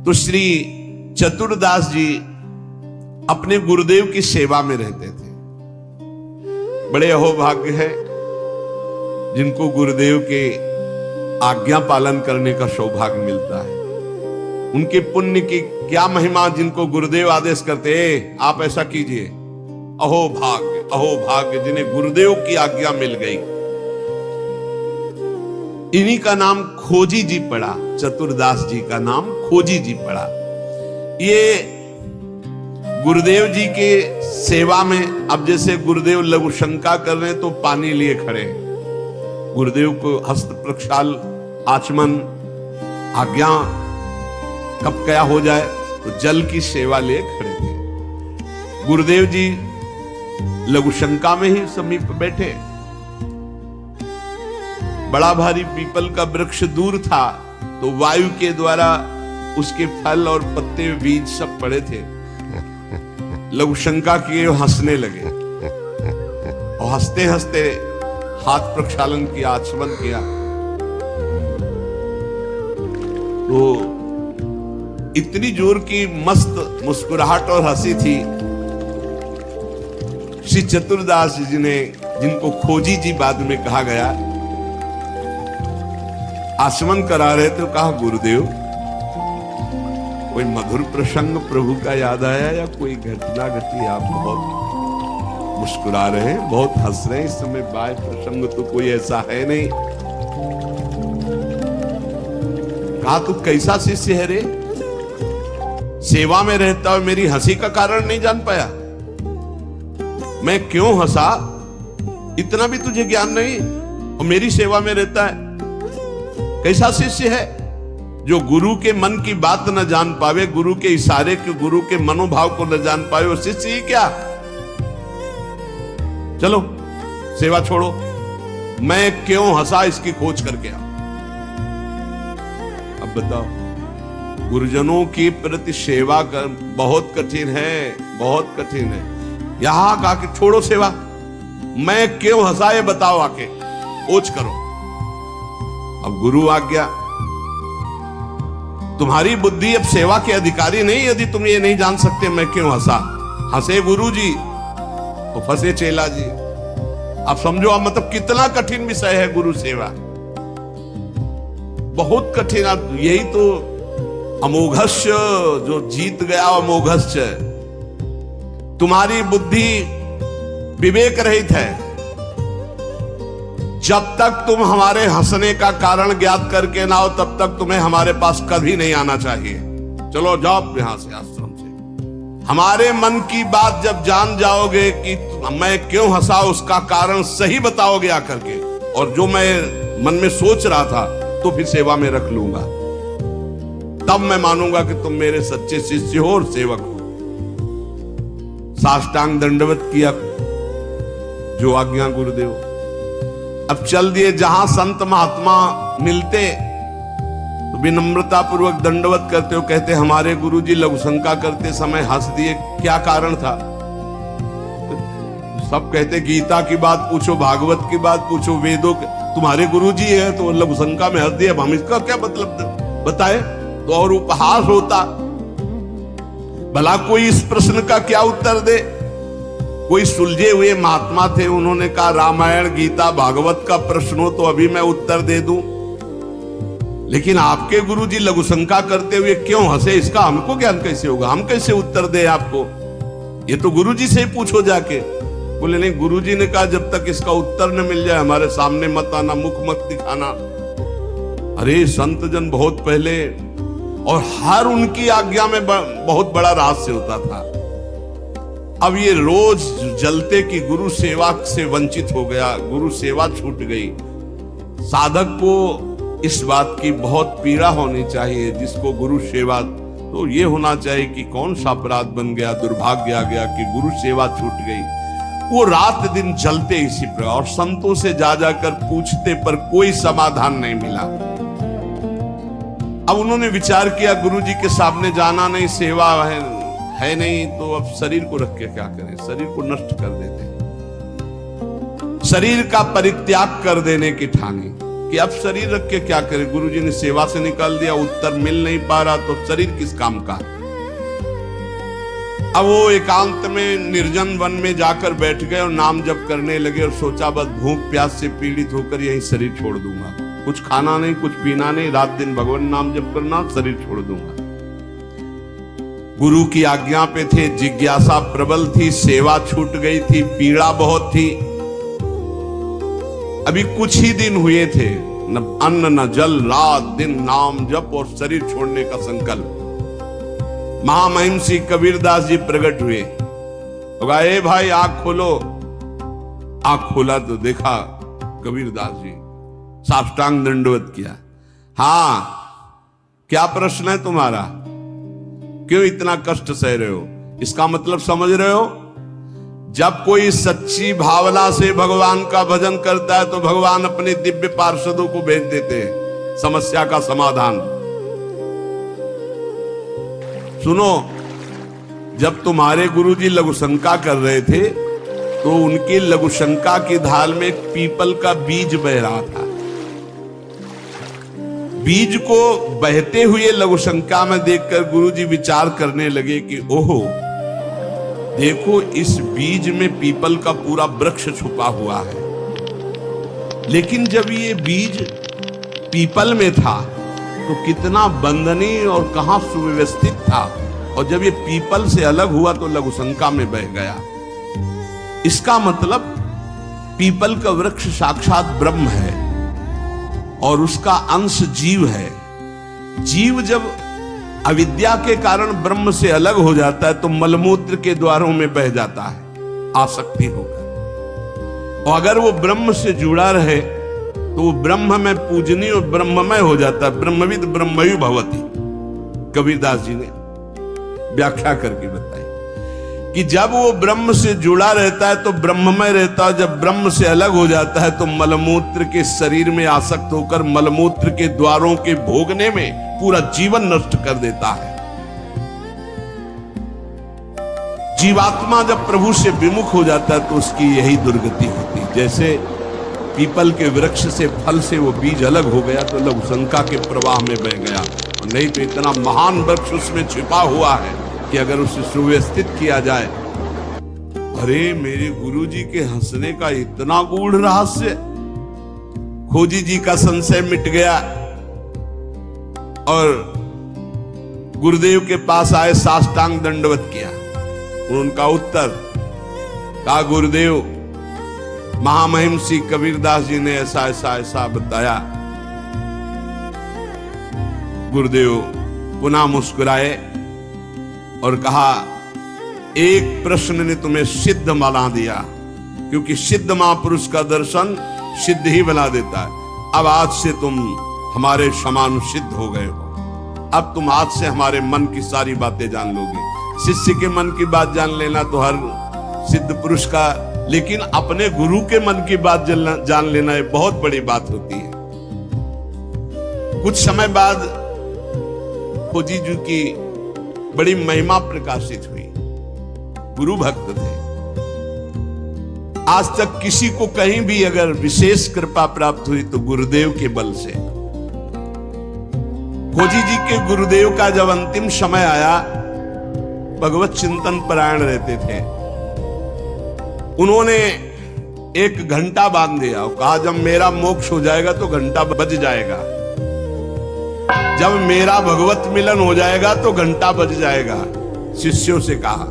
तो श्री चतुरदास जी अपने गुरुदेव की सेवा में रहते थे। बड़े अहोभाग्य है जिनको गुरुदेव के आज्ञा पालन करने का सौभाग्य मिलता है। उनके पुण्य की क्या महिमा, जिनको गुरुदेव आदेश करते हैं आप ऐसा कीजिए। अहो भाग्य जिन्हें गुरुदेव की आज्ञा मिल गई। इन्हीं का नाम खोजी जी पड़ा, चतुरदास जी का नाम खोजी जी पड़ा। ये गुरुदेव जी के सेवा में, अब जैसे गुरुदेव लघु शंका कर रहे हैं तो पानी लिए खड़े, गुरुदेव को हस्त प्रक्षाल आचमन आज्ञा कब क्या हो जाए तो जल की सेवा लिए खड़े थे। गुरुदेव जी लघु शंका में ही समीप बैठे। बड़ा भारी पीपल का वृक्ष दूर था तो वायु के द्वारा उसके फल और पत्ते बीज सब पड़े थे। लघु शंका किए, हंसने लगे और हंसते हंसते हाथ प्रक्षालन किया, आचमन किया। तो इतनी जोर की मस्त मुस्कुराहट और हंसी थी। श्री चतुरदास जी ने, जिनको खोजी जी बाद में कहा गया, आचमन करा रहे थे, कहा गुरुदेव कोई मधुर प्रसंग प्रभु का याद आया या कोई घटना घटी? आप बहुत मुस्कुरा रहे हैं, बहुत हंस रहे हैं, इस समय बाय प्रसंग तो कोई ऐसा है नहीं। कहा तू कैसा शिष्य है रे, सेवा में रहता और मेरी हंसी का कारण नहीं जान पाया? मैं क्यों हंसा इतना भी तुझे ज्ञान नहीं, और मेरी सेवा में रहता है? कैसा शिष्य है जो गुरु के मन की बात न जान पावे, गुरु के इशारे के, गुरु के मनोभाव को न जान पावे, वो शिष्य ही क्या? चलो सेवा छोड़ो, मैं क्यों हंसा इसकी खोज करके आओ। अब बताओ, गुरुजनों की प्रति सेवा कर बहुत कठिन है, बहुत कठिन है। यहां कहा कि छोड़ो सेवा, मैं क्यों हंसा ये बताओ, आके खोज करो। अब गुरु आज्ञा, तुम्हारी बुद्धि अब सेवा के अधिकारी नहीं, यदि तुम ये नहीं जान सकते मैं क्यों हंसा। हंसे गुरु जी तो फंसे चेला जी। आप समझो, आप मतलब कितना कठिन विषय है गुरु सेवा, बहुत कठिन। यही तो अमोघस्य, जो जीत गया अमोघस्य। तुम्हारी बुद्धि विवेक रहित है। जब तक तुम हमारे हंसने का कारण ज्ञात करके ना हो तब तक तुम्हें हमारे पास कभी नहीं आना चाहिए। चलो जाओ यहां से, आश्रम से। हमारे मन की बात जब जान जाओगे कि मैं क्यों हंसा, उसका कारण सही बताओगे आकर के, और जो मैं मन में सोच रहा था तो फिर सेवा में रख लूंगा, तब मैं मानूंगा कि तुम मेरे सच्चे शिष्य हो और सेवक हो। साष्टांग दंडवत किया, जो आज्ञा गुरुदेव। अब चल दिए, जहां संत महात्मा मिलते तो विनम्रता पूर्वक दंडवत करते हो, कहते हमारे गुरुजी लघु शंका करते समय हंस दिए, क्या कारण था? सब कहते गीता की बात पूछो, भागवत की बात पूछो, वेदों के, तुम्हारे गुरुजी है तो लघु शंका में हंस दिए, अब हम इसका क्या मतलब बताए तो और उपहास होता। भला कोई इस प्रश्न का क्या उत्तर दे? कोई सुलझे हुए महात्मा थे, उन्होंने कहा रामायण गीता भागवत का प्रश्न हो तो अभी मैं उत्तर दे दूं, लेकिन आपके गुरुजी लघु शंका करते हुए क्यों हंसे, इसका हमको ज्ञान कैसे होगा, हम कैसे उत्तर दे आपको? ये तो गुरुजी से ही पूछो जाके। बोले नहीं, गुरुजी ने कहा जब तक इसका उत्तर न मिल जाए हमारे सामने मत आना, मुख मत दिखाना। अरे संत जन बहुत पहले, और हर उनकी आज्ञा में बहुत बड़ा रहस्य होता था। अब ये रोज जलते कि गुरु सेवा से वंचित हो गया, गुरु सेवा छूट गई। साधक को इस बात की बहुत पीड़ा होनी चाहिए, जिसको गुरु सेवा, तो ये होना चाहिए कि कौन सा अपराध बन गया, दुर्भाग्य आ गया कि गुरु सेवा छूट गई। वो रात दिन जलते इसी प्रकार, और संतों से जा जाकर पूछते पर कोई समाधान नहीं मिला। अब उन्होंने विचार किया गुरुजी के सामने जाना नहीं, सेवा है नहीं, तो अब शरीर को रख के क्या करें, शरीर को नष्ट कर देते। शरीर का परित्याग कर देने की ठानी कि अब शरीर रख के क्या करे। गुरुजी ने सेवा से निकाल दिया, उत्तर मिल नहीं पा रहा, तो शरीर किस काम का। अब वो एकांत में निर्जन वन में जाकर बैठ गए और नाम जप करने लगे और सोचा बस भूख प्यास से पीड़ित होकर यही शरीर छोड़ दूंगा। कुछ खाना नहीं, कुछ पीना नहीं, रात दिन भगवान नाम जप करना, शरीर छोड़ दूंगा। गुरु की आज्ञा पे थे, जिज्ञासा प्रबल थी, सेवा छूट गई थी, पीड़ा बहुत थी। अभी कुछ ही दिन हुए थे, न अन्न न जल, रात दिन नाम जप और शरीर छोड़ने का संकल्प। महामहिम श्री कबीरदास जी प्रकट हुए। ए भाई आंख खोलो। आंख खोला तो देखा कबीरदास जी, साष्टांग दंडवत किया। हाँ, क्या प्रश्न है तुम्हारा? क्यों इतना कष्ट सह रहे हो? इसका मतलब समझ रहे हो? जब कोई सच्ची भावना से भगवान का भजन करता है तो भगवान अपने दिव्य पार्षदों को भेज देते हैं समस्या का समाधान। सुनो, जब तुम्हारे गुरुजी लघुशंका कर रहे थे तो उनकी लघुशंका की ढाल में एक पीपल का बीज बह रहा था। बीज को बहते हुए लघुशंका में देखकर गुरुजी विचार करने लगे कि ओहो, देखो इस बीज में पीपल का पूरा वृक्ष छुपा हुआ है। लेकिन जब ये बीज पीपल में था तो कितना बंधनीय और कहां सुव्यवस्थित था, और जब ये पीपल से अलग हुआ तो लघुशंका में बह गया। इसका मतलब पीपल का वृक्ष साक्षात ब्रह्म है और उसका अंश जीव है। जीव जब अविद्या के कारण ब्रह्म से अलग हो जाता है तो मलमूत्र के द्वारों में बह जाता है आसक्ति होकर, और अगर वो ब्रह्म से जुड़ा रहे तो वो ब्रह्म में पूजनीय और ब्रह्ममय हो जाता है। ब्रह्मविद ब्रह्मयु भवति, कबीरदास जी ने व्याख्या करके बताई कि जब वो ब्रह्म से जुड़ा रहता है तो ब्रह्ममय रहता है, जब ब्रह्म से अलग हो जाता है तो मलमूत्र के शरीर में आसक्त होकर मलमूत्र के द्वारों के भोगने में पूरा जीवन नष्ट कर देता है। जीवात्मा जब प्रभु से विमुख हो जाता है तो उसकी यही दुर्गति होती है। जैसे पीपल के वृक्ष से फल से वो बीज अलग हो गया तो लघुशंका के प्रवाह में बह गया, और नहीं तो इतना महान वृक्ष उसमें छिपा हुआ है कि अगर उसे सुव्यवस्थित किया जाए। अरे मेरे गुरुजी के हंसने का इतना गूढ़ रहस्य। खोजी जी का संशय मिट गया और गुरुदेव के पास आए, साष्टांग दंडवत किया। उनका उत्तर कहा, गुरुदेव महामहिम श्री कबीरदास जी ने ऐसा ऐसा ऐसा बताया। गुरुदेव पुनः मुस्कुराए और कहा, एक प्रश्न ने तुम्हें सिद्ध बना दिया, क्योंकि सिद्ध महापुरुष का दर्शन सिद्ध ही बना देता है। अब आज से तुम हमारे समान सिद्ध हो गए हो। अब तुम आज से हमारे मन की सारी बातें जान लोगे। शिष्य के मन की बात जान लेना तो हर सिद्ध पुरुष का, लेकिन अपने गुरु के मन की बात जान लेना एक बहुत बड़ी बात होती है। कुछ समय बाद खोजी जी की बड़ी महिमा प्रकाशित हुई। गुरु भक्त थे। आज तक किसी को कहीं भी अगर विशेष कृपा प्राप्त हुई तो गुरुदेव के बल से। खोजी जी के गुरुदेव का जब अंतिम समय आया, भगवत चिंतन परायण रहते थे, उन्होंने एक घंटा बांध दिया और कहा, जब मेरा मोक्ष हो जाएगा तो घंटा बज जाएगा, जब मेरा भगवत मिलन हो जाएगा तो घंटा बज जाएगा। शिष्यों से कहा,